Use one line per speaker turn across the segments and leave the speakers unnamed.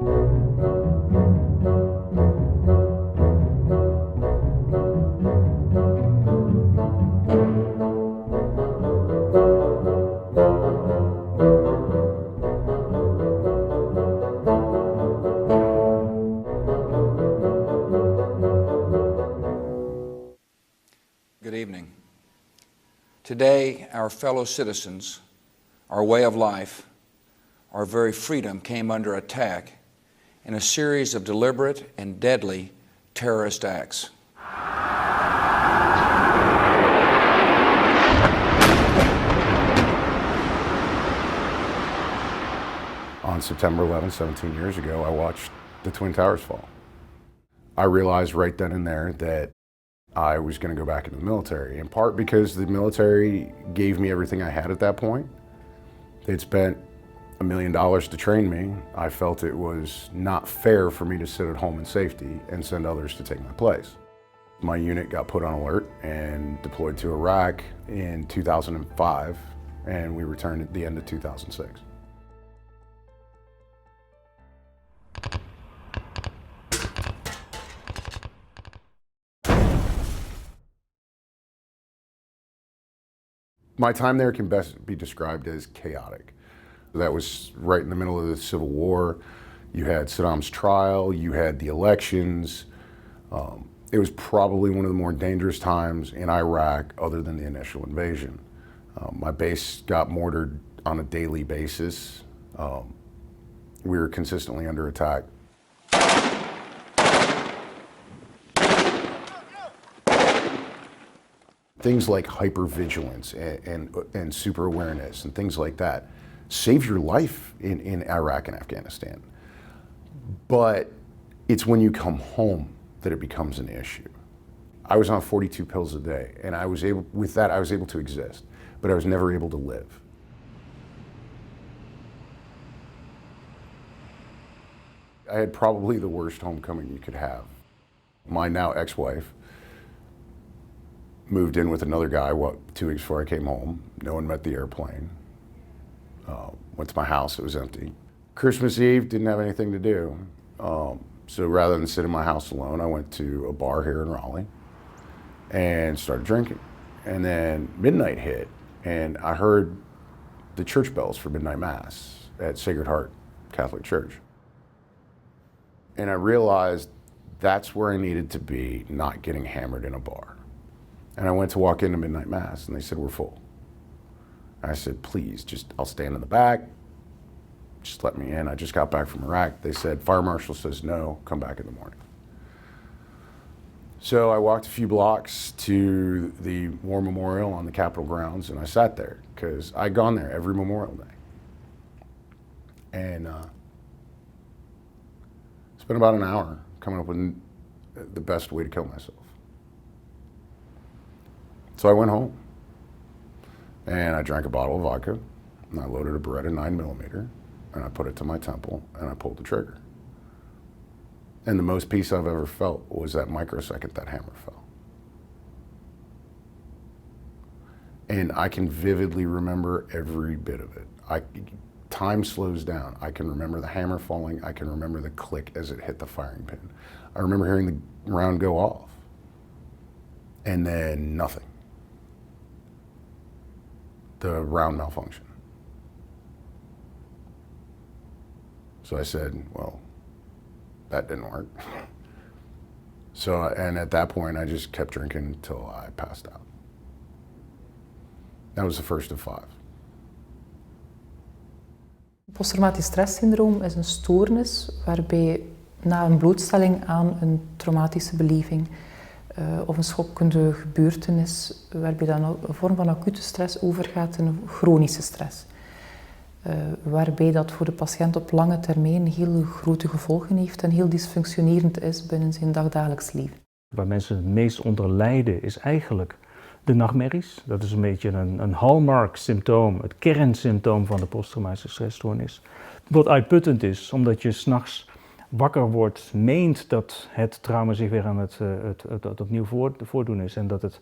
Good evening. Today, our fellow citizens, our way of life, our very freedom came under attack in a series of deliberate and deadly terrorist acts.
On September 11, 17 years ago, I watched the Twin Towers fall. I realized right then and there that I was going to go back into the military, in part because the military gave me everything I had at that point. They'd spent $1 million to train me. I felt it was not fair for me to sit at home in safety and send others to take my place. My unit got put on alert and deployed to Iraq in 2005, and we returned at the end of 2006. My time there can best be described as chaotic. That was right in the middle of the Civil War. You had Saddam's trial, you had the elections. It was probably one of the more dangerous times in Iraq other than the initial invasion. My base got mortared on a daily basis. We were consistently under attack. Things like hypervigilance and super awareness and things like that save your life in Iraq and Afghanistan. But it's when you come home that it becomes an issue. I was on 42 pills a day, and I was able to exist, but I was never able to live. I had probably the worst homecoming you could have. My now ex-wife moved in with another guy 2 weeks before I came home. No one met the airplane. Went to my house, it was empty. Christmas Eve, didn't have anything to do. So rather than sit in my house alone, I went to a bar here in Raleigh and started drinking. And then midnight hit, and I heard the church bells for midnight mass at Sacred Heart Catholic Church. And I realized that's where I needed to be, not getting hammered in a bar. And I went to walk into midnight mass, and they said, "We're full." I said, "Please, I'll stand in the back. Just let me in." I just got back from Iraq. They said, "Fire marshal says no, come back in the morning." So I walked a few blocks to the War Memorial on the Capitol grounds, and I sat there because I'd gone there every Memorial Day. And spent about an hour coming up with the best way to kill myself. So I went home, and I drank a bottle of vodka, and I loaded a Beretta 9mm, and I put it to my temple, and I pulled the trigger. And the most peace I've ever felt was that microsecond that hammer fell. And I can vividly remember every bit of it. Time slows down. I can remember the hammer falling. I can remember the click as it hit the firing pin. I remember hearing the round go off, and then nothing. The round malfunction. So I said, well, that didn't work. And at that point, I just kept drinking until I passed out. That was the first of 5.
Posttraumatisch stresssyndroom is een stoornis waarbij na een blootstelling aan een traumatische beleving of een schokkende gebeurtenis, waarbij dan een vorm van acute stress overgaat in een chronische stress. Waarbij dat voor de patiënt op lange termijn heel grote gevolgen heeft en heel dysfunctionerend is binnen zijn dagdagelijks leven.
Waar mensen het meest onder lijden is eigenlijk de nachtmerries. Dat is een beetje een hallmark-symptoom, het kernsymptoom van de posttraumatische stressstoornis. Wat uitputtend is, omdat je 's nachts wakker wordt, meent dat het trauma zich weer aan het opnieuw voordoen is. En dat het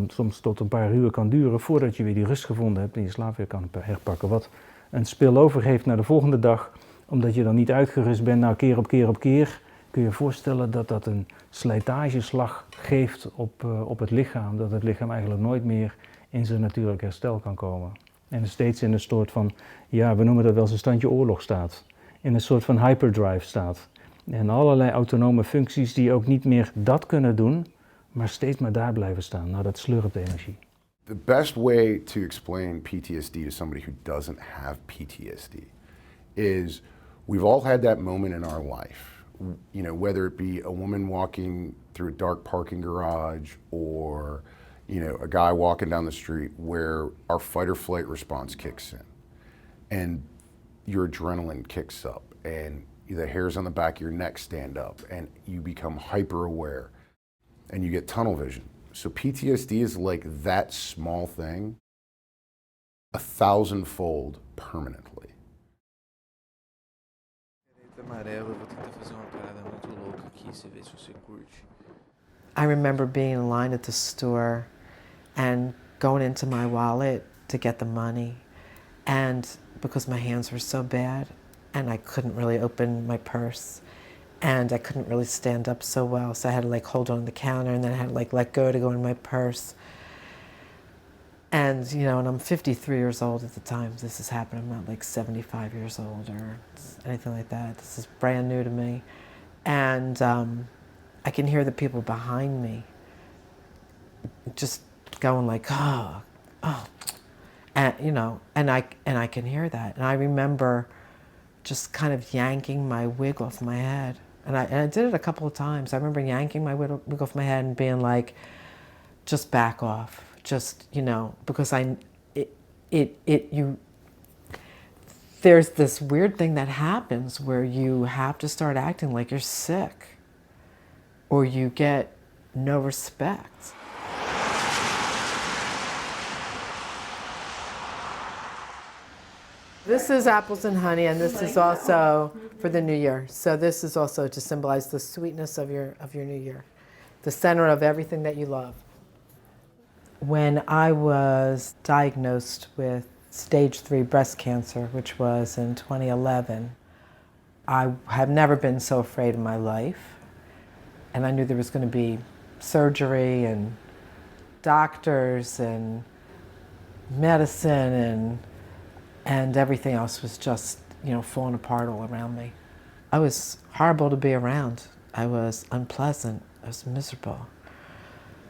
soms tot een paar uur kan duren voordat je weer die rust gevonden hebt en je slaap weer kan herpakken. Wat een spillover heeft naar de volgende dag omdat je dan niet uitgerust bent, nou keer op keer, kun je je voorstellen dat dat een slijtageslag geeft op het lichaam. Dat het lichaam eigenlijk nooit meer in zijn natuurlijk herstel kan komen. En steeds in een soort van, ja, we noemen dat wel eens een standje oorlog staat. In een soort van hyperdrive staat. En allerlei autonome functies die ook niet meer dat kunnen doen, maar steeds maar daar blijven staan. Nou, dat slurpt energie.
The best way to explain PTSD to somebody who doesn't have PTSD is we've all had that moment in our life. You know, whether it be a woman walking through a dark parking garage or, you know, a guy walking down the street where our fight or flight response kicks in and your adrenaline kicks up and the hairs on the back of your neck stand up and you become hyper aware and you get tunnel vision. So PTSD is like that small thing 1,000-fold permanently.
Amarelo, eu vou tentar fazer uma parada muito louca aqui, você vê se você curte.
I remember being in line at the store and going into my wallet to get the money, and because my hands were so bad and I couldn't really open my purse and I couldn't really stand up so well, so I had to like hold on the counter and then I had to like let go to go in my purse. And, you know, and I'm 53 years old at the time this has happened. I'm not like 75 years old or anything like that. This is brand new to me. And I can hear the people behind me just going like, oh, and, you know, and I can hear that. And I remember just kind of yanking my wig off my head. And I did it a couple of times. I remember yanking my wig off my head and being like, just back off. Just, you know, because there's this weird thing that happens where you have to start acting like you're sick or you get no respect. This is apples and honey, and this is also for the new year. So this is also to symbolize the sweetness of your new year, the center of everything that you love. When I was diagnosed with stage 3 breast cancer, which was in 2011, I have never been so afraid in my life. And I knew there was going to be surgery and doctors and medicine and everything else was just, you know, falling apart all around me. I was horrible to be around. I was unpleasant. I was miserable.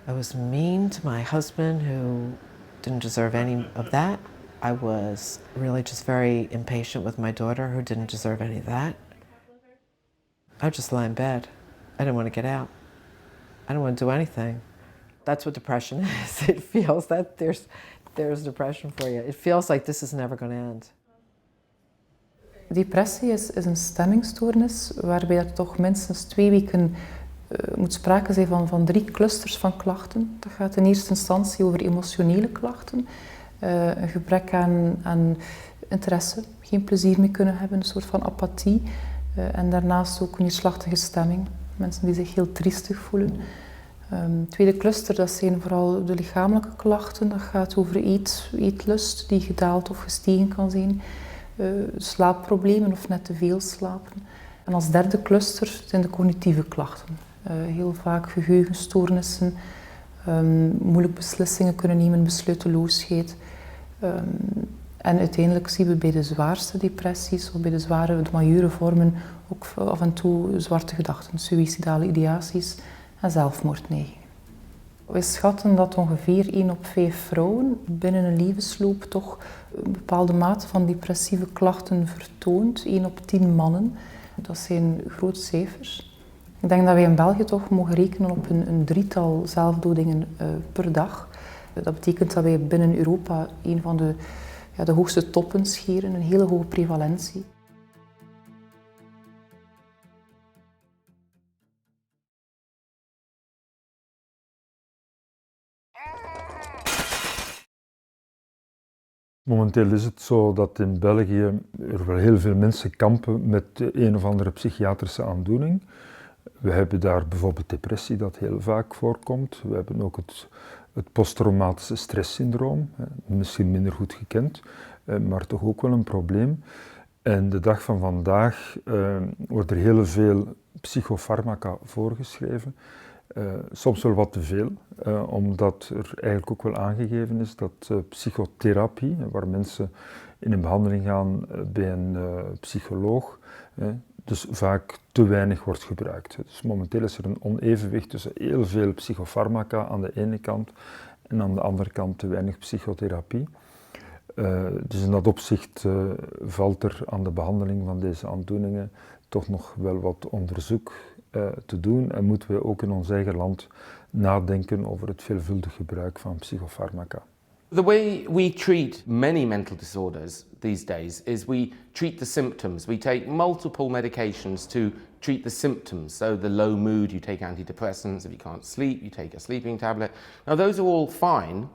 I was mean to my husband, who didn't deserve any of that. I was really just very impatient with my daughter, who didn't deserve any of that. I would just lie in bed. I didn't want to get out. I didn't want to do anything. That's what depression is. It feels that there's depression for you. It feels like this is never going to end.
Depressie is een stemmingstoornis waarbij er toch minstens 2 weken moet sprake zijn van 3 clusters van klachten. Dat gaat in eerste instantie over emotionele klachten, een gebrek aan interesse, geen plezier meer kunnen hebben, een soort van apathie. En daarnaast ook een neerslachtige stemming, mensen die zich heel triestig voelen. Tweede cluster, dat zijn vooral de lichamelijke klachten. Dat gaat over eetlust die gedaald of gestegen kan zijn, slaapproblemen of net te veel slapen. En als derde cluster zijn de cognitieve klachten. Heel vaak geheugenstoornissen, moeilijk beslissingen kunnen nemen, besluiteloosheid. En uiteindelijk zien we bij de zwaarste depressies of bij de majeure vormen ook af en toe zwarte gedachten, suïcidale ideaties en zelfmoordneigingen. We schatten dat ongeveer 1 op 5 vrouwen binnen een levensloop toch een bepaalde mate van depressieve klachten vertoont. 1 op 10 mannen. Dat zijn grote cijfers. Ik denk dat wij in België toch mogen rekenen op een 3-tal zelfdodingen per dag. Dat betekent dat wij binnen Europa een van de hoogste toppen scheren, een hele hoge prevalentie.
Momenteel is het zo dat in België er wel heel veel mensen kampen met een of andere psychiatrische aandoening. We hebben daar bijvoorbeeld depressie, dat heel vaak voorkomt. We hebben ook het posttraumatische stresssyndroom, misschien minder goed gekend, maar toch ook wel een probleem. En de dag van vandaag worden er heel veel psychofarmaca voorgeschreven. Soms wel wat te veel, omdat er eigenlijk ook wel aangegeven is dat psychotherapie, waar mensen in een behandeling gaan bij een psycholoog, dus vaak te weinig wordt gebruikt. Dus momenteel is er een onevenwicht tussen heel veel psychofarmaca aan de ene kant en aan de andere kant te weinig psychotherapie. Dus in dat opzicht valt er aan de behandeling van deze aandoeningen toch nog wel wat onderzoek te doen en moeten we ook in ons eigen land nadenken over het veelvuldig gebruik van psychofarmaca.
The way we treat many mental disorders these days is we treat the symptoms. We take multiple medications to treat the symptoms. So the low mood, you take antidepressants. If you can't sleep, you take a sleeping tablet. Now those are all fine,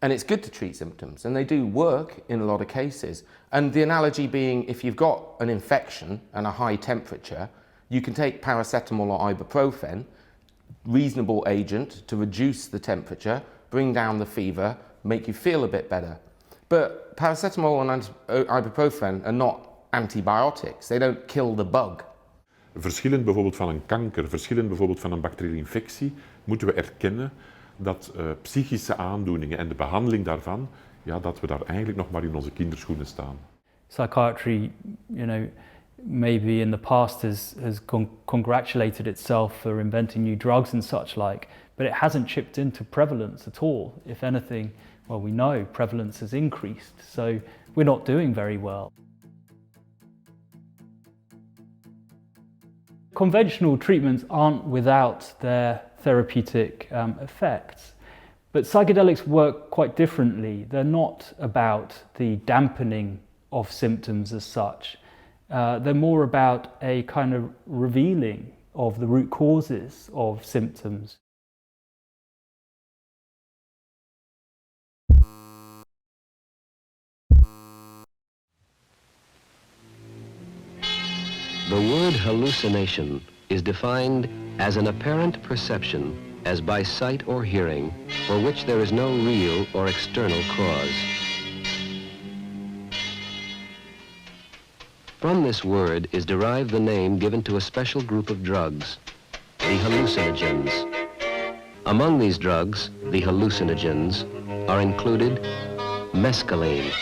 and it's good to treat symptoms, and they do work in a lot of cases. And the analogy being, if you've got an infection and a high temperature, you can take paracetamol or ibuprofen, reasonable agent to reduce the temperature, bring down the fever, make you feel a bit better. But paracetamol and ibuprofen are not antibiotics. They don't kill the bug.
Verschillend bijvoorbeeld van een kanker, verschillend bijvoorbeeld van een bacteriële infectie, moeten we erkennen dat psychische aandoeningen en de behandeling daarvan, ja, dat we daar eigenlijk nog maar in onze kinderschoenen staan.
Psychiatry, maybe in the past has congratulated itself for inventing new drugs and such like, but it hasn't chipped into prevalence at all. If anything, well, we know prevalence has increased, so we're not doing very well. Conventional treatments aren't without their therapeutic effects, but psychedelics work quite differently. They're not about the dampening of symptoms as such. They're more about a kind of revealing of the root causes of symptoms.
The word hallucination is defined as an apparent perception as by sight or hearing for which there is no real or external cause. From this word is derived the name given to a special group of drugs, the hallucinogens. Among these drugs, the hallucinogens, are included mescaline,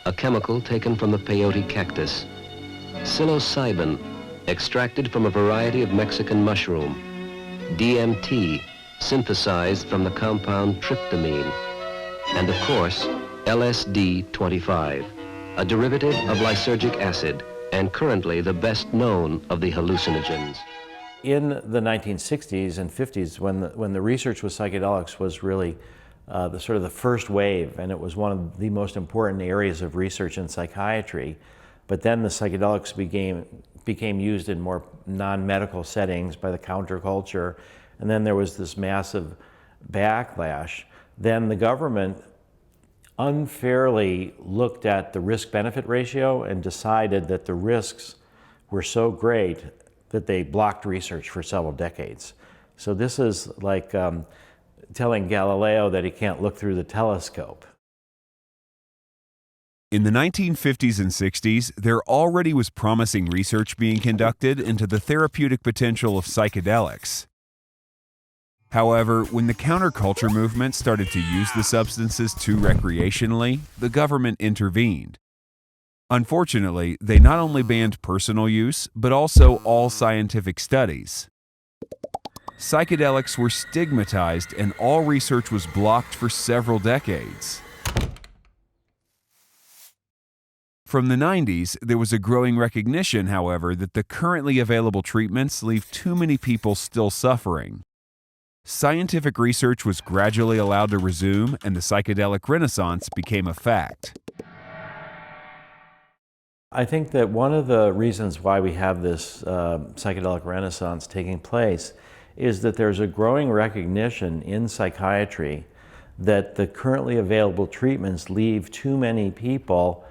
a chemical taken from the peyote cactus, psilocybin, extracted from a variety of Mexican mushroom, DMT, synthesized from the compound tryptamine, and of course, LSD-25, a derivative of lysergic acid, and currently the best known of the hallucinogens.
In the 1960s and 50s, when the research with psychedelics was really the first wave, and it was one of the most important areas of research in psychiatry, but then the psychedelics became used in more non-medical settings by the counterculture, and then there was this massive backlash. Then the government unfairly looked at the risk-benefit ratio and decided that the risks were so great that they blocked research for several decades. So this is like telling Galileo that he can't look through the telescope.
In the 1950s and 60s, there already was promising research being conducted into the therapeutic potential of psychedelics. However, when the counterculture movement started to use the substances too recreationally, the government intervened. Unfortunately, they not only banned personal use, but also all scientific studies. Psychedelics were stigmatized and all research was blocked for several decades. From the 90s, there was a growing recognition, however, that the currently available treatments leave too many people still suffering. Scientific research was gradually allowed to resume, and the Psychedelic Renaissance became a fact.
I think that one of the reasons why we have this Psychedelic Renaissance taking place is that there's a growing recognition in psychiatry that the currently available treatments leave too many people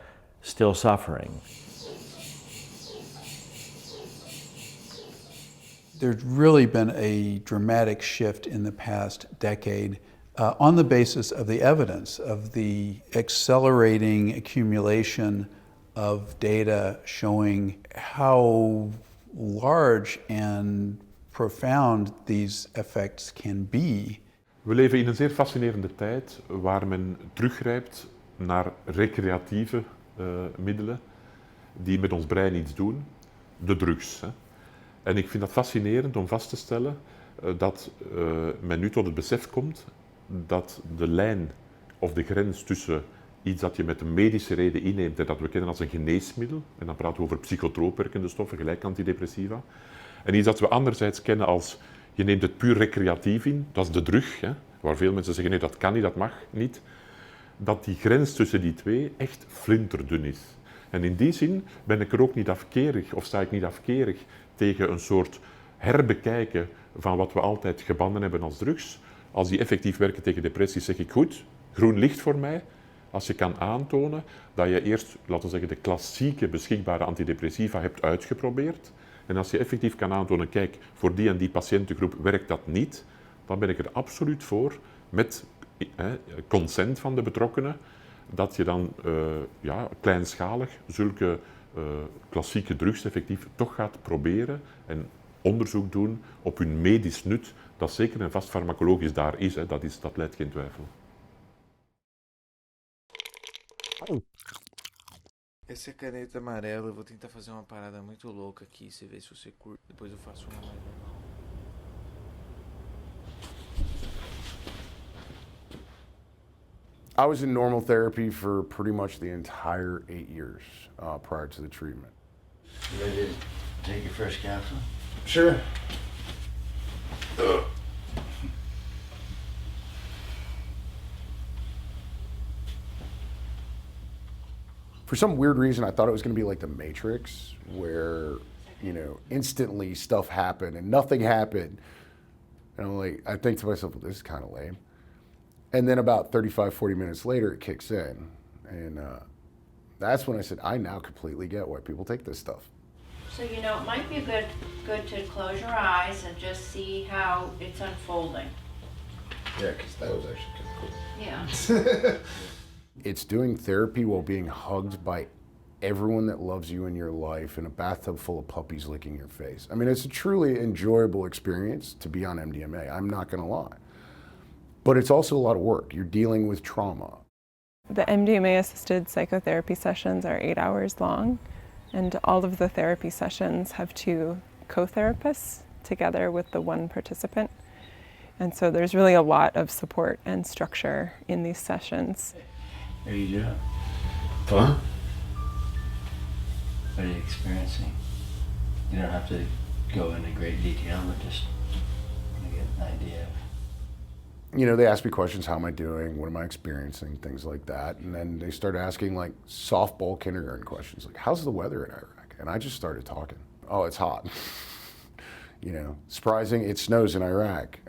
still suffering.
There's really been a dramatic shift in the past decade on the basis of the evidence of the accelerating accumulation of data showing how large and profound these effects can be.
We leven in een zeer fascinerende tijd waar men teruggrijpt naar recreatieve middelen die met ons brein iets doen, de drugs. Hè. En ik vind dat fascinerend om vast te stellen dat men nu tot het besef komt dat de lijn of de grens tussen iets dat je met een medische reden inneemt en dat we kennen als een geneesmiddel, en dan praten we over psychotroop werkende stoffen, gelijk antidepressiva, en iets dat we anderzijds kennen als je neemt het puur recreatief in, dat is de drug, hè, waar veel mensen zeggen nee, dat kan niet, dat mag niet, dat die grens tussen die twee echt flinterdun is. En in die zin ben ik er ook niet afkerig, of sta ik niet afkerig tegen een soort herbekijken van wat we altijd gebannen hebben als drugs. Als die effectief werken tegen depressie, zeg ik goed, groen licht voor mij. Als je kan aantonen dat je eerst, laten we zeggen, de klassieke beschikbare antidepressiva hebt uitgeprobeerd. En als je effectief kan aantonen, kijk, voor die en die patiëntengroep werkt dat niet, dan ben ik er absoluut voor, met consent van de betrokkenen, dat je dan kleinschalig zulke klassieke drugs effectief toch gaat proberen en onderzoek doen op hun medisch nut, dat zeker en vast farmacologisch daar is, hè, dat leidt geen twijfel.
Essa caneta amarela, eu vou tentar fazer uma parada muito louca aqui, você vê se você curte, depois eu faço uma mais normal.
I was in normal therapy for pretty much the entire 8 years prior to the treatment.
You ready to take your first capsule?
Sure. For some weird reason, I thought it was going to be like the Matrix, where, you know, instantly stuff happened and nothing happened. And I'm like, I think to myself, well, this is kind of lame. And then about 35, 40 minutes later, it kicks in. And that's when I said, I now completely get why people take this stuff.
So, you know, it might be good to close your eyes and just see how it's unfolding.
Yeah, because that was actually kind of cool.
Yeah.
It's doing therapy while being hugged by everyone that loves you in your life in a bathtub full of puppies licking your face. I mean, it's a truly enjoyable experience to be on MDMA, I'm not gonna lie. But it's also a lot of work. You're dealing with trauma.
The MDMA-assisted psychotherapy sessions are 8 hours long, and all of the therapy sessions have 2 co-therapists together with the 1 participant. And so there's really a lot of support and structure in these sessions.
How are you doing? Fun? What are you experiencing? You don't have to go into great detail, but just want to get an idea.
You know, they ask me questions, how am I doing, what am I experiencing, things like that. And then they start asking like softball kindergarten questions, like how's the weather in Iraq? And I just started talking. Oh, it's hot. You know, surprising, it snows in Iraq.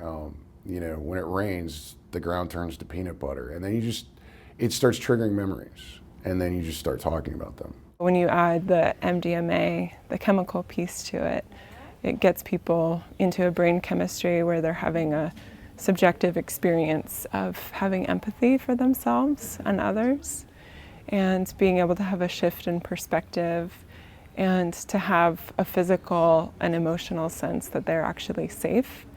You know, when it rains, the ground turns to peanut butter. And then it starts triggering memories. And then you just start talking about them.
When you add the MDMA, the chemical piece to it, it gets people into a brain chemistry where they're having a subjective experience of having empathy for themselves and others, and being able to have a shift in perspective, and to have a physical and emotional sense that they're actually safe,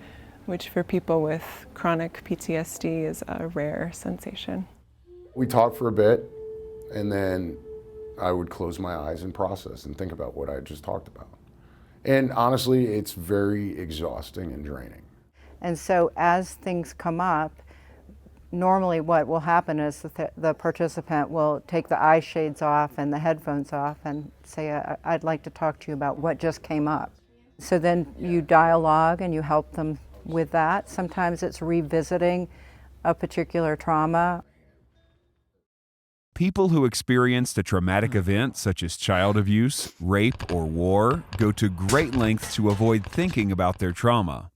which for people with chronic PTSD is a rare sensation.
We talked for a bit, and then I would close my eyes and process and think about what I just talked about. And honestly, it's very exhausting and draining.
And so as things come up, normally what will happen is the participant will take the eye shades off and the headphones off and say, I'd like to talk to you about what just came up. So then you dialogue and you help them with that. Sometimes it's revisiting a particular trauma.
People who experienced a traumatic event such as child abuse, rape, or war go to great lengths to avoid thinking about their trauma.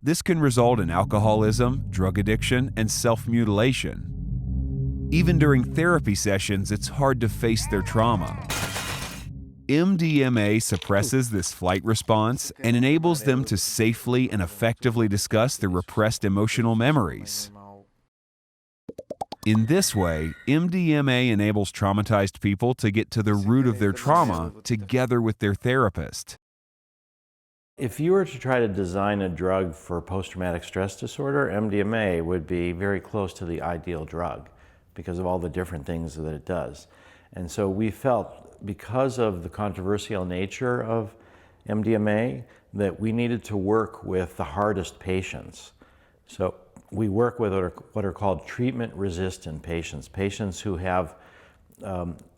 This can result in alcoholism, drug addiction, and self-mutilation. Even during therapy sessions, it's hard to face their trauma. MDMA suppresses this flight response and enables them to safely and effectively discuss their repressed emotional memories. In this way, MDMA enables traumatized people to get to the root of their trauma together with their therapist.
If you were to try to design a drug for post-traumatic stress disorder, MDMA would be very close to the ideal drug because of all the different things that it does. And so we felt, because of the controversial nature of MDMA, that we needed to work with the hardest patients. So we work with what are called treatment-resistant patients, patients who have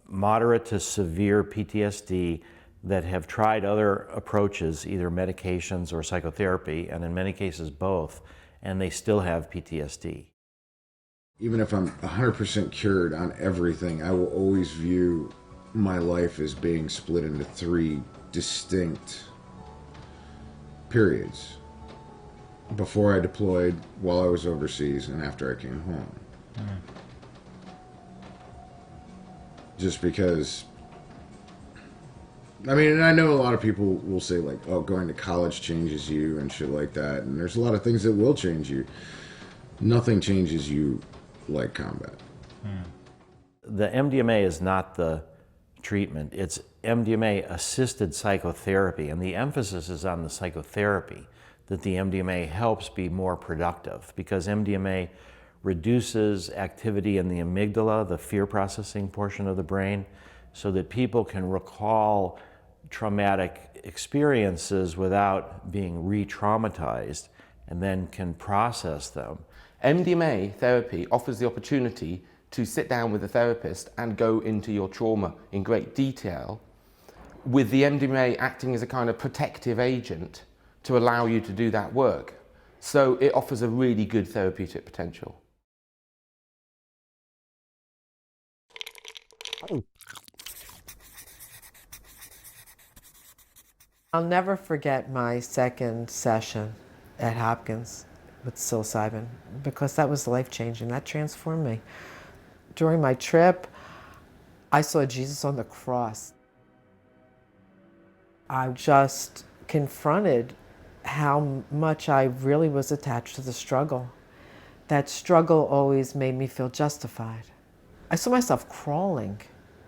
moderate to severe PTSD that have tried other approaches, either medications or psychotherapy, and in many cases both, and they still have PTSD.
Even if I'm 100% cured on everything, I will always view my life as being split into 3 distinct periods. Before I deployed, while I was overseas, and after I came home. Just because, I mean, and I know a lot of people will say like, oh, going to college changes you and shit like that, and there's a lot of things that will change you. Nothing changes you like combat.
The MDMA is not the treatment, it's MDMA-assisted psychotherapy, and the emphasis is on the psychotherapy, that the MDMA helps be more productive, because MDMA reduces activity in the amygdala, the fear processing portion of the brain, so that people can recall traumatic experiences without being re-traumatized, and then can process them.
MDMA therapy offers the opportunity to sit down with a therapist and go into your trauma in great detail, with the MDMA acting as a kind of protective agent to allow you to do that work. So it offers a really good therapeutic potential.
I'll never forget my second session at Hopkins with psilocybin, because that was life-changing. That transformed me. During my trip, I saw Jesus on the cross. I just confronted how much I really was attached to the struggle. That struggle always made me feel justified. I saw myself crawling.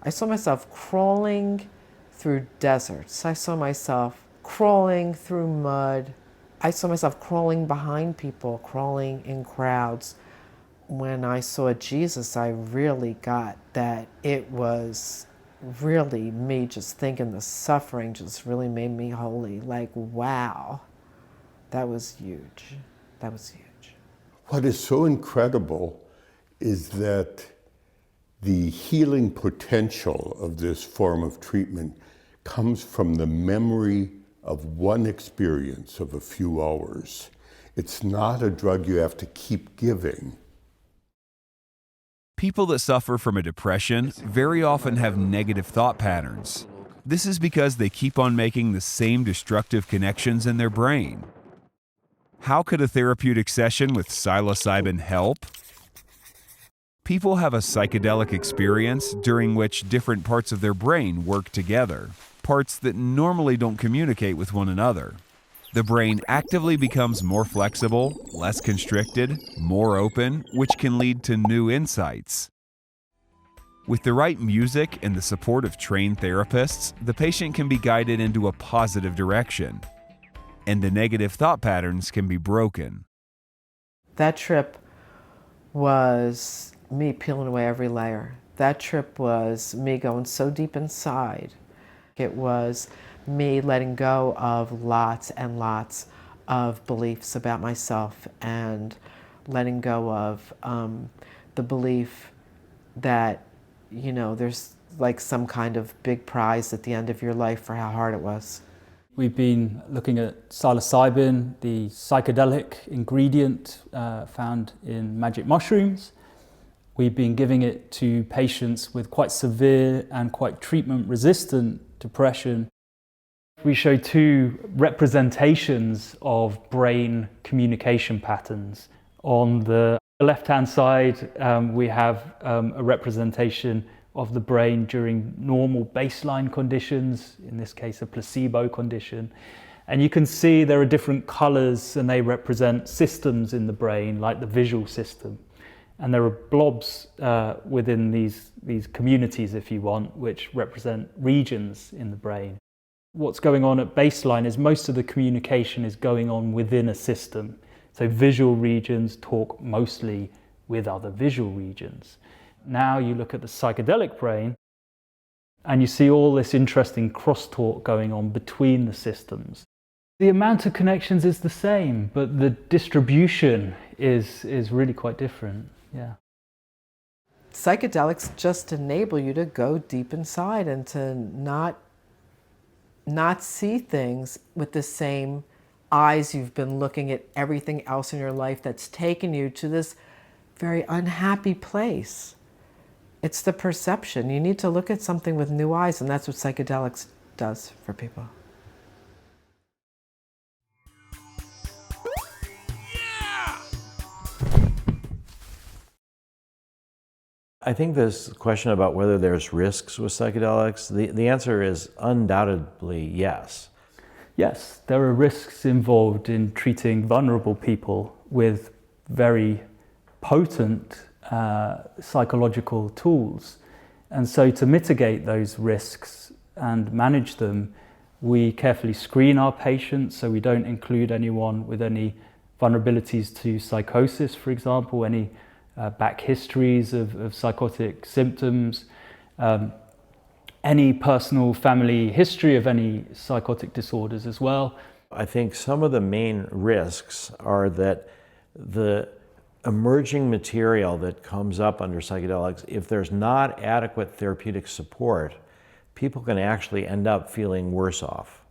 I saw myself crawling through deserts. I saw myself crawling through mud. I saw myself crawling behind people, crawling in crowds. When I saw Jesus, I really got that it was really me just thinking the suffering just really made me holy. Like, wow, that was huge. That was huge.
What is so incredible is that the healing potential of this form of treatment comes from the memory of one experience of a few hours. It's not a drug you have to keep giving.
People that suffer from a depression very often have negative thought patterns. This is because they keep on making the same destructive connections in their brain. How could a therapeutic session with psilocybin help? People have a psychedelic experience during which different parts of their brain work together, parts that normally don't communicate with one another. The brain actively becomes more flexible, less constricted, more open, which can lead to new insights. With the right music and the support of trained therapists, the patient can be guided into a positive direction, and the negative thought patterns can be broken.
That trip was me peeling away every layer. That trip was me going so deep inside. It was me letting go of lots and lots of beliefs about myself, and letting go of the belief that, you know, there's like some kind of big prize at the end of your life for how hard it was.
We've been looking at psilocybin, the psychedelic ingredient found in magic mushrooms. We've been giving it to patients with quite severe and quite treatment-resistant depression. We show 2 representations of brain communication patterns. On the left-hand side, we have a representation of the brain during normal baseline conditions, in this case a placebo condition. And you can see there are different colors, and they represent systems in the brain, like the visual system. And there are blobs within these communities, if you want, which represent regions in the brain. What's going on at baseline is most of the communication is going on within a system. So visual regions talk mostly with other visual regions. Now you look at the psychedelic brain and you see all this interesting crosstalk going on between the systems. The amount of connections is the same, but the distribution is really quite different. Yeah.
Psychedelics just enable you to go deep inside and to not see things with the same eyes you've been looking at everything else in your life that's taken you to this very unhappy place. It's the perception. You need to look at something with new eyes, and that's what psychedelics does for people.
I think this question about whether there's risks with psychedelics, the answer is undoubtedly yes.
Yes, there are risks involved in treating vulnerable people with very potent psychological tools. And so to mitigate those risks and manage them, we carefully screen our patients so we don't include anyone with any vulnerabilities to psychosis, for example, any back histories of psychotic symptoms, any personal family history of any psychotic disorders as well.
I think some of the main risks are that the emerging material that comes up under psychedelics, if there's not adequate therapeutic support, people can actually end up feeling worse off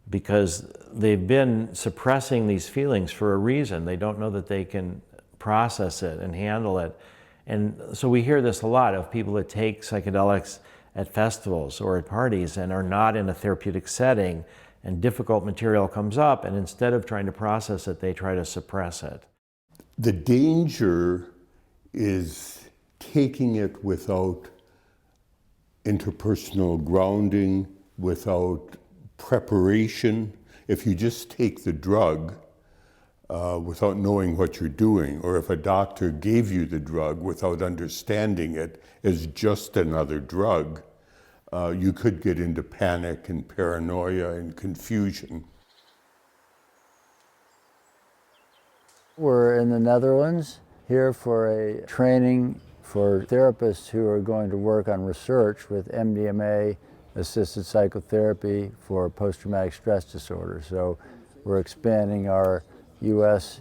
because they've been suppressing these feelings for a reason. They don't know that they can process it and handle it. And so we hear this a lot of people that take psychedelics at festivals or at parties and are not in a therapeutic setting, and difficult material comes up, and instead of trying to process it, they try to suppress it.
The danger is taking it without interpersonal grounding, without preparation. If you just take the drug without knowing what you're doing, or if a doctor gave you the drug without understanding it as just another drug, you could get into panic and paranoia and confusion.
We're in the Netherlands here for a training for therapists who are going to work on research with MDMA-assisted psychotherapy for post-traumatic stress disorder. So we're expanding our US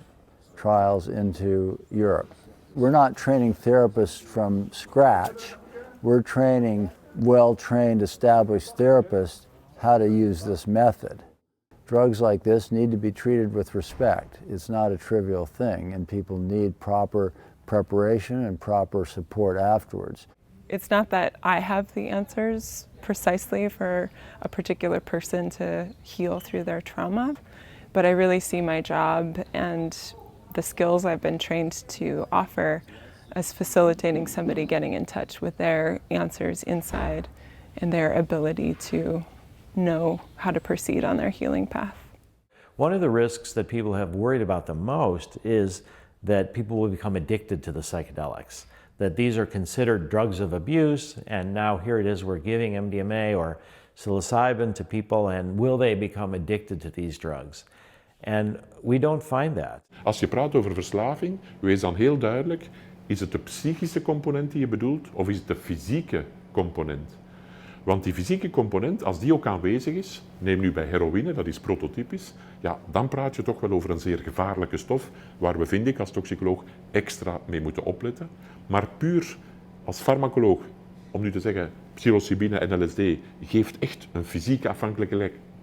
trials into Europe. We're not training therapists from scratch. We're training well-trained, established therapists how to use this method. Drugs like this need to be treated with respect. It's not a trivial thing, and people need proper preparation and proper support afterwards.
It's not that I have the answers precisely for a particular person to heal through their trauma, but I really see my job and the skills I've been trained to offer as facilitating somebody getting in touch with their answers inside and their ability to know how to proceed on their healing path.
One of the risks that people have worried about the most is that people will become addicted to the psychedelics, that these are considered drugs of abuse, and now here it is, we're giving MDMA or psilocybin to people, and will they become addicted to these drugs? And we don't find that.
Als je praat over verslaving, wees dan heel duidelijk, is het de psychische component die je bedoelt, of is het de fysieke component? Want die fysieke component, als die ook aanwezig is, neem nu bij heroïne, dat is prototypisch, ja, dan praat je toch wel over een zeer gevaarlijke stof, waar we, vind ik, als toxicoloog extra mee moeten opletten. Maar puur als farmacoloog, om nu te zeggen, psilocybine en LSD geeft echt een fysieke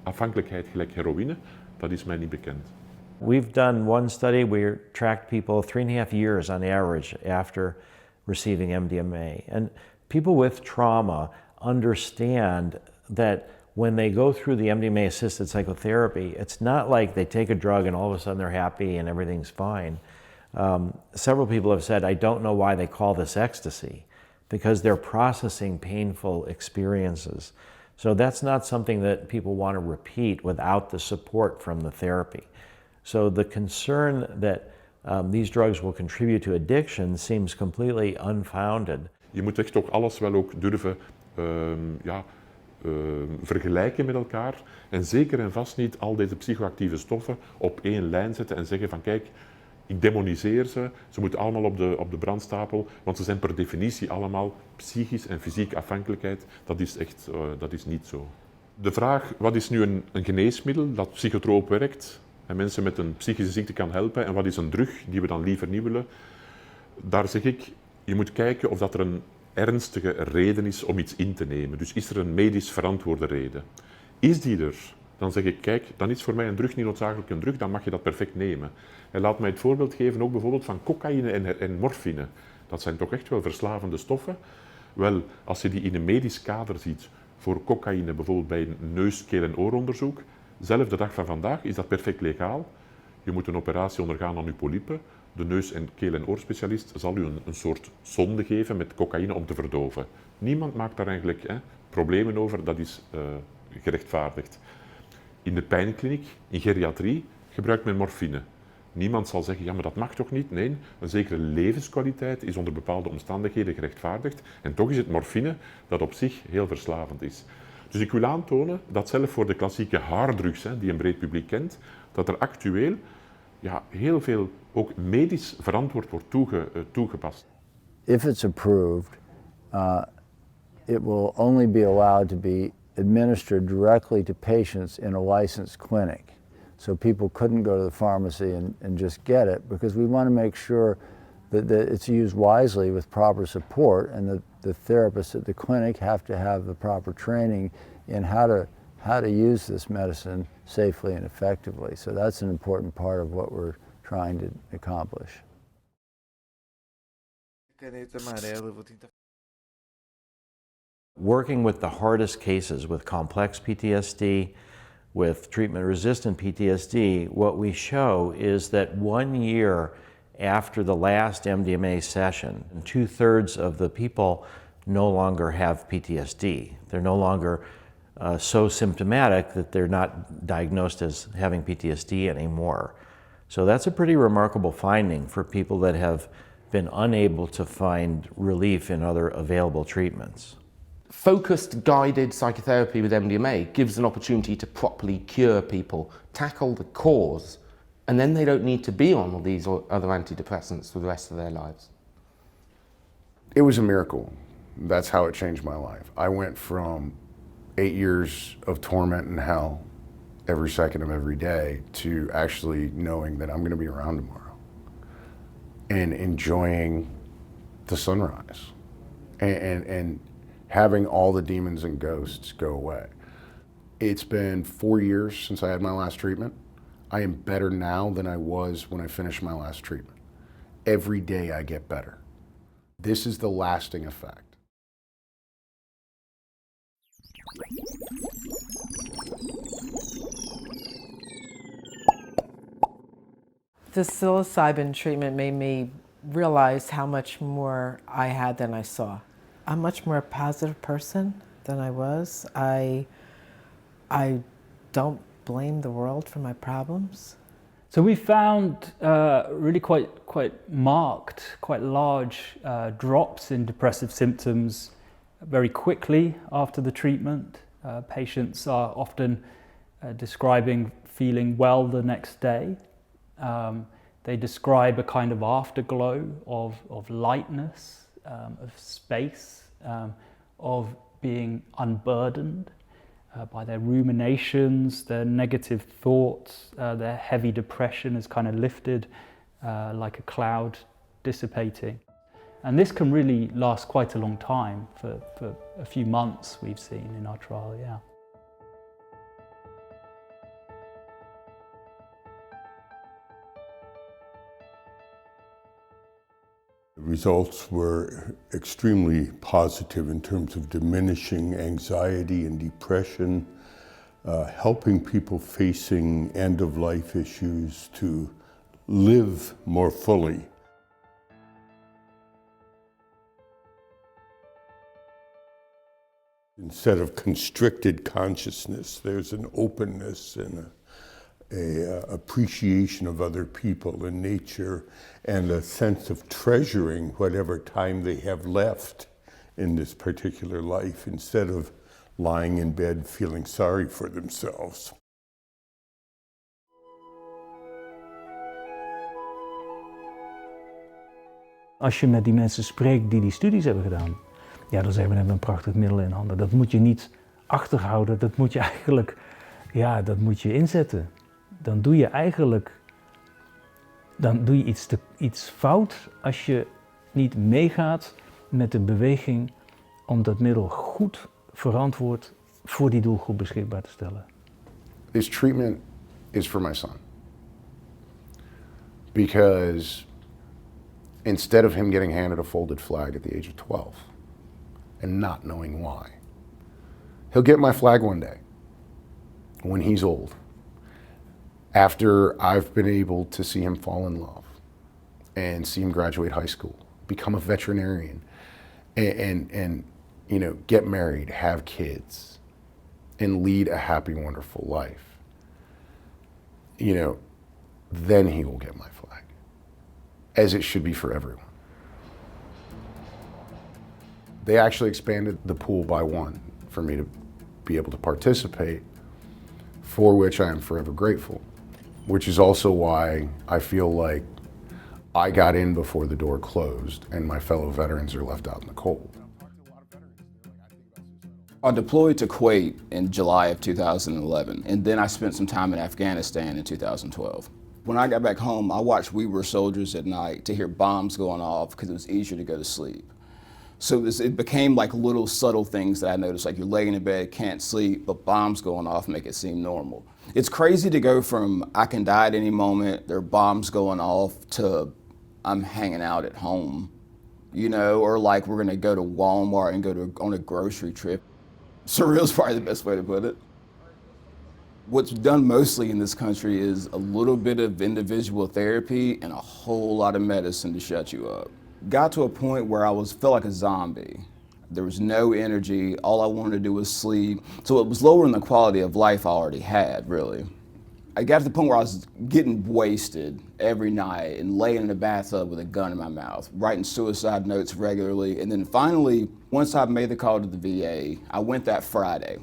afhankelijkheid gelijk heroïne, dat is mij niet bekend.
We've done one study where we tracked people 3.5 years on average after receiving MDMA. And people with trauma understand that when they go through the MDMA-assisted psychotherapy, it's not like they take a drug and all of a sudden they're happy and everything's fine. Several people have said, I don't know why they call this ecstasy, because they're processing painful experiences. So that's not something that people want to repeat without the support from the therapy. So the concern that these drugs will contribute to addiction seems completely unfounded.
Je moet echt ook alles wel ook durven vergelijken met elkaar en zeker en vast niet al deze psychoactieve stoffen op één lijn zetten en zeggen van kijk, ik demoniseer ze, ze moeten allemaal op de brandstapel, want ze zijn per definitie allemaal psychisch en fysiek afhankelijkheid. Dat is niet zo. De vraag, wat is nu een geneesmiddel dat psychotroop werkt en mensen met een psychische ziekte kan helpen en wat is een drug die we dan liever niet willen? Daar zeg ik, je moet kijken of dat er een ernstige reden is om iets in te nemen. Dus is er een medisch verantwoorde reden? Is die er? Dan zeg ik, kijk, dan is voor mij een drug niet noodzakelijk een drug, dan mag je dat perfect nemen. En laat mij het voorbeeld geven ook bijvoorbeeld van cocaïne en morfine. Dat zijn toch echt wel verslavende stoffen. Wel, als je die in een medisch kader ziet, voor cocaïne bijvoorbeeld bij een neus-, keel- en ooronderzoek, zelf de dag van vandaag is dat perfect legaal. Je moet een operatie ondergaan aan je polypen. De neus- en keel- en oorspecialist zal u een soort zonde geven met cocaïne om te verdoven. Niemand maakt daar eigenlijk problemen over, dat is gerechtvaardigd. In de pijnkliniek, in geriatrie, gebruikt men morfine. Niemand zal zeggen, ja maar dat mag toch niet? Nee, een zekere levenskwaliteit is onder bepaalde omstandigheden gerechtvaardigd. En toch is het morfine dat op zich heel verslavend is. Dus ik wil aantonen dat zelfs voor de klassieke harddrugs, die een breed publiek kent, dat er actueel heel veel ook medisch verantwoord wordt toegepast.
If it's approved, it will only be allowed to be administered directly to patients in a licensed clinic. So people couldn't go to the pharmacy and just get it, because we want to make sure that it's used wisely with proper support, and the therapists at the clinic have to have the proper training in how to use this medicine safely and effectively. So that's an important part of what we're trying to accomplish.
Working with the hardest cases, with complex PTSD, with treatment-resistant PTSD, what we show is that 1 year after the last MDMA session, 2/3 of the people no longer have PTSD. They're no longer so symptomatic that they're not diagnosed as having PTSD anymore. So that's a pretty remarkable finding for people that have been unable to find relief in other available treatments.
Focused, guided psychotherapy with MDMA gives an opportunity to properly cure people, tackle the cause, and then they don't need to be on all these other antidepressants for the rest of their lives.
It was a miracle. That's how it changed my life. I went from 8 years of torment and hell every second of every day to actually knowing that I'm going to be around tomorrow and enjoying the sunrise and having all the demons and ghosts go away. It's been 4 years since I had my last treatment. I am better now than I was when I finished my last treatment. Every day I get better. This is the lasting effect.
The psilocybin treatment made me realize how much more I had than I saw. I'm a much more positive person than I was. I don't blame the world for my problems.
So we found really quite marked, quite large drops in depressive symptoms very quickly after the treatment. Patients are often describing feeling well the next day. They describe a kind of afterglow of lightness, of space, of being unburdened by their ruminations, their negative thoughts, their heavy depression is kind of lifted like a cloud dissipating. And this can really last quite a long time, for a few months we've seen in our trial, yeah.
The results were extremely positive in terms of diminishing anxiety and depression, helping people facing end-of-life issues to live more fully. Instead of constricted consciousness, there's an openness and appreciation of other people and nature, and a sense of treasuring whatever time they have left in this particular life, instead of lying in bed feeling sorry for themselves.
Als je met die mensen spreekt die studies hebben gedaan, ja, dan zeggen we, we hebben een prachtig middel in handen. Dat moet je niet achterhouden, dat moet je eigenlijk, ja, dat moet je inzetten. Dan doe je eigenlijk, iets fout als je niet meegaat met de beweging om dat middel goed verantwoord voor die doelgroep beschikbaar te stellen.
This treatment is for my son. Because instead of him getting handed a folded flag at the age of 12 and not knowing why, he'll get my flag one day when he's old, after I've been able to see him fall in love and see him graduate high school, become a veterinarian, and you know, get married, have kids, and lead a happy, wonderful life. You know, then he will get my flag, as it should be for everyone. They actually expanded the pool by one for me to be able to participate, for which I am forever grateful, which is also why I feel like I got in before the door closed and my fellow veterans are left out in the cold.
I deployed to Kuwait in July of 2011, and then I spent some time in Afghanistan in 2012. When I got back home, I watched We Were Soldiers at night to hear bombs going off because it was easier to go to sleep. So it became like little subtle things that I noticed, like you're laying in bed, can't sleep, but bombs going off make it seem normal. It's crazy to go from I can die at any moment, there are bombs going off, to I'm hanging out at home, you know, or like we're gonna go to Walmart and on a grocery trip. Surreal is probably the best way to put it. What's done mostly in this country is a little bit of individual therapy and a whole lot of medicine to shut you up. Got to a point where I felt like a zombie. There was no energy, all I wanted to do was sleep. So it was lowering the quality of life I already had, really. I got to the point where I was getting wasted every night and laying in the bathtub with a gun in my mouth, writing suicide notes regularly. And then finally, once I made the call to the VA, I went that Friday.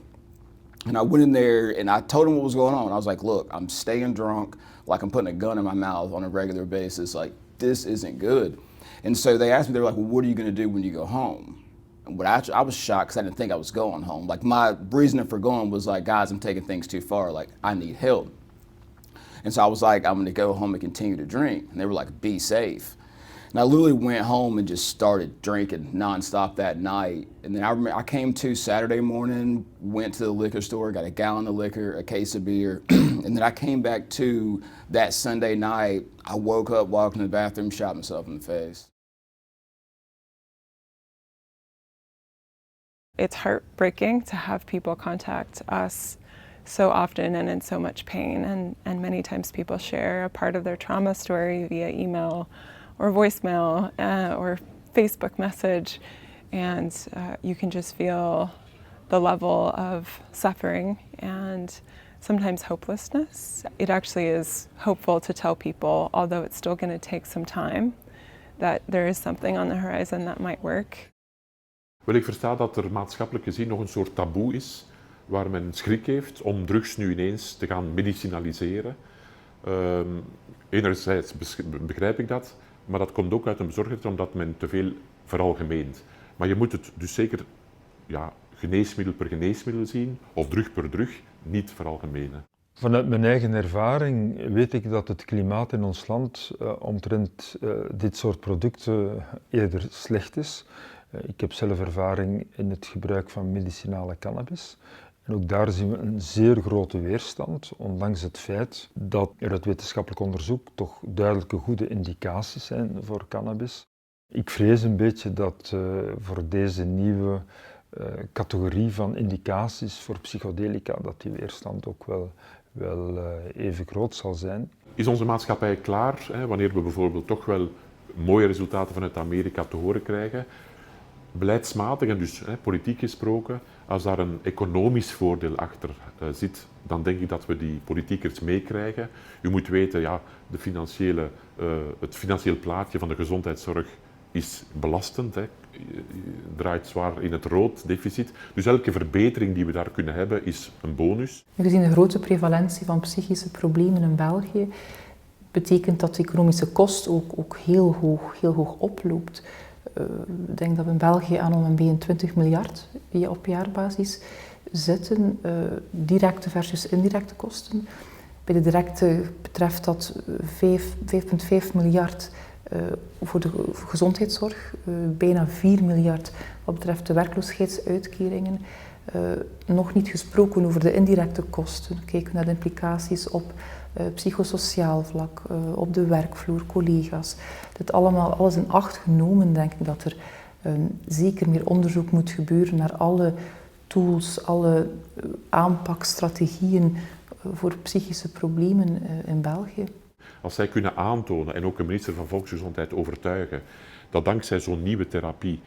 And I went in there and I told them what was going on. I was like, look, I'm staying drunk, like I'm putting a gun in my mouth on a regular basis. Like, this isn't good. And so they asked me, they were like, well, what are you gonna do when you go home? And I was shocked because I didn't think I was going home. Like, my reasoning for going was like, guys, I'm taking things too far. Like, I need help. And so I was like, I'm gonna go home and continue to drink. And they were like, be safe. And I literally went home and just started drinking nonstop that night. And then I remember I came to Saturday morning, went to the liquor store, got a gallon of liquor, a case of beer. And then I came back to that Sunday night. I woke up, walked in the bathroom, shot myself in the face.
It's heartbreaking to have people contact us so often and in so much pain, and many times people share a part of their trauma story via email or voicemail or Facebook message, and you can just feel the level of suffering and sometimes hopelessness. It actually is hopeful to tell people, although it's still going to take some time, that there is something on the horizon that might work.
Wel, ik versta dat er maatschappelijk gezien nog een soort taboe is, waar men schrik heeft om drugs nu ineens te gaan medicinaliseren. Enerzijds begrijp ik dat, maar dat komt ook uit een bezorgdheid omdat men te veel veralgemeent. Maar je moet het dus zeker geneesmiddel per geneesmiddel zien, of drug per drug, niet veralgemenen.
Vanuit mijn eigen ervaring weet ik dat het klimaat in ons land omtrent dit soort producten eerder slecht is. Ik heb zelf ervaring in het gebruik van medicinale cannabis. En ook daar zien we een zeer grote weerstand, ondanks het feit dat er uit wetenschappelijk onderzoek toch duidelijke goede indicaties zijn voor cannabis. Ik vrees een beetje dat voor deze nieuwe categorie van indicaties voor psychedelica, dat die weerstand ook wel even groot zal zijn.
Is onze maatschappij klaar, wanneer we bijvoorbeeld toch wel mooie resultaten vanuit Amerika te horen krijgen? beleidsmatig en dus politiek gesproken, als daar een economisch voordeel achter zit, dan denk ik dat we die politiekers meekrijgen. U moet weten, ja, het financieel plaatje van de gezondheidszorg is belastend. Hè. Je draait zwaar in het rood deficit. Dus elke verbetering die we daar kunnen hebben is een bonus.
Gezien de grote prevalentie van psychische problemen in België, betekent dat de economische kost ook heel hoog oploopt. Ik denk dat we in België aan ongeveer 20 miljard op jaarbasis zitten, directe versus indirecte kosten. Bij de directe betreft dat 5,5 miljard voor de gezondheidszorg, bijna 4 miljard wat betreft de werkloosheidsuitkeringen. Nog niet gesproken over de indirecte kosten. Kijken naar de implicaties op psychosociaal vlak, op de werkvloer, collega's. Dit alles in acht genomen, denk ik dat er zeker meer onderzoek moet gebeuren naar alle tools, alle aanpakstrategieën voor psychische problemen in België.
Als zij kunnen aantonen, en ook een minister van Volksgezondheid overtuigen, dat dankzij zo'n nieuwe therapie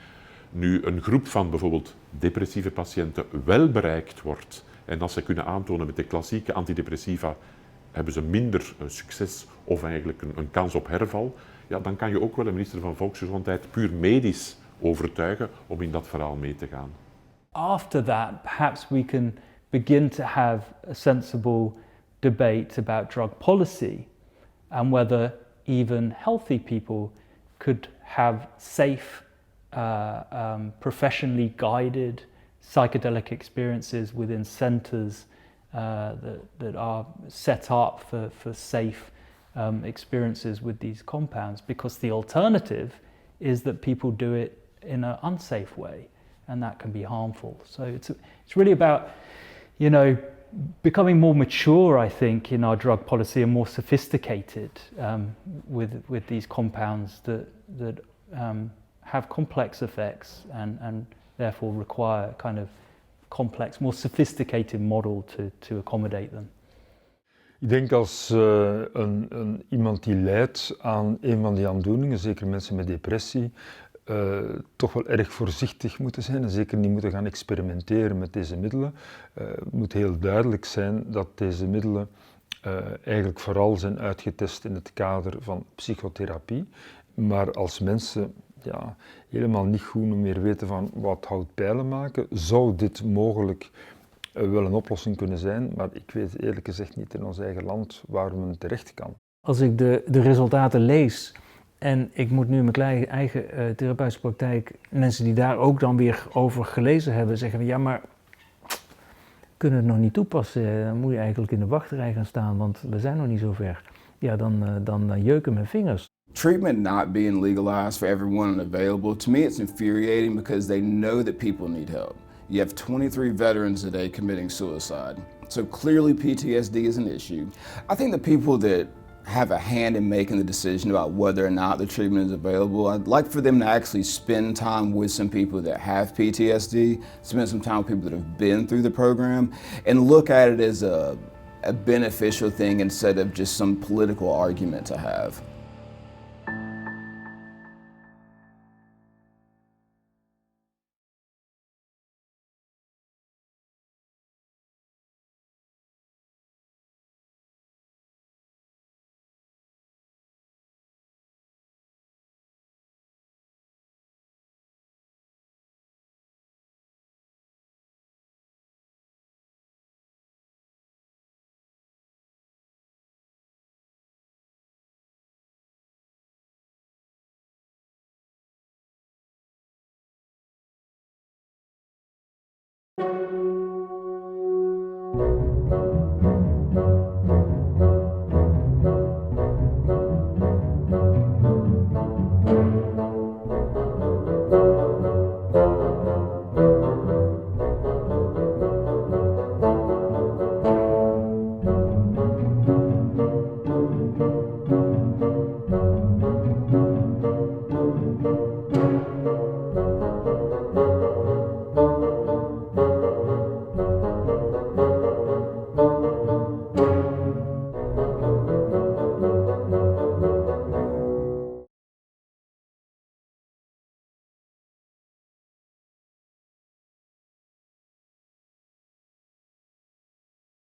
nu een groep van bijvoorbeeld depressieve patiënten wel bereikt wordt, en als zij kunnen aantonen met de klassieke antidepressiva hebben ze minder succes of eigenlijk een kans op herval, ja, dan kan je ook wel een minister van Volksgezondheid puur medisch overtuigen om in dat verhaal mee te gaan.
After that, perhaps we can begin to have a sensible debate about drug policy and whether even healthy people could have safe, professionally guided psychedelic experiences within centers that are set up for safe experiences with these compounds, because the alternative is that people do it in an unsafe way, and that can be harmful. So it's really about, becoming more mature, I think, in our drug policy and more sophisticated with these compounds that have complex effects and therefore require a kind of complex, more sophisticated model to accommodate them.
Ik denk als iemand die lijdt aan een van die aandoeningen, zeker mensen met depressie, toch wel erg voorzichtig moeten zijn en zeker niet moeten gaan experimenteren met deze middelen. Het moet heel duidelijk zijn dat deze middelen eigenlijk vooral zijn uitgetest in het kader van psychotherapie. Maar als mensen helemaal niet goed meer weten van wat houdt pijlen maken, zou dit mogelijk wel een oplossing kunnen zijn, maar ik weet eerlijk gezegd niet in ons eigen land waar men terecht kan.
Als ik de resultaten lees en ik moet nu in mijn eigen therapeutische praktijk mensen die daar ook dan weer over gelezen hebben zeggen van ja, maar we kunnen het nog niet toepassen, dan moet je eigenlijk in de wachtrij gaan staan, want we zijn nog niet zo ver. Ja, dan jeuken mijn vingers.
Treatment not being legalized for everyone and available, to me it's infuriating because they know that people need help. You have 23 veterans a day committing suicide. So clearly PTSD is an issue. I think the people that have a hand in making the decision about whether or not the treatment is available, I'd like for them to actually spend time with some people that have PTSD, spend some time with people that have been through the program, and look at it as a beneficial thing instead of just some political argument to have.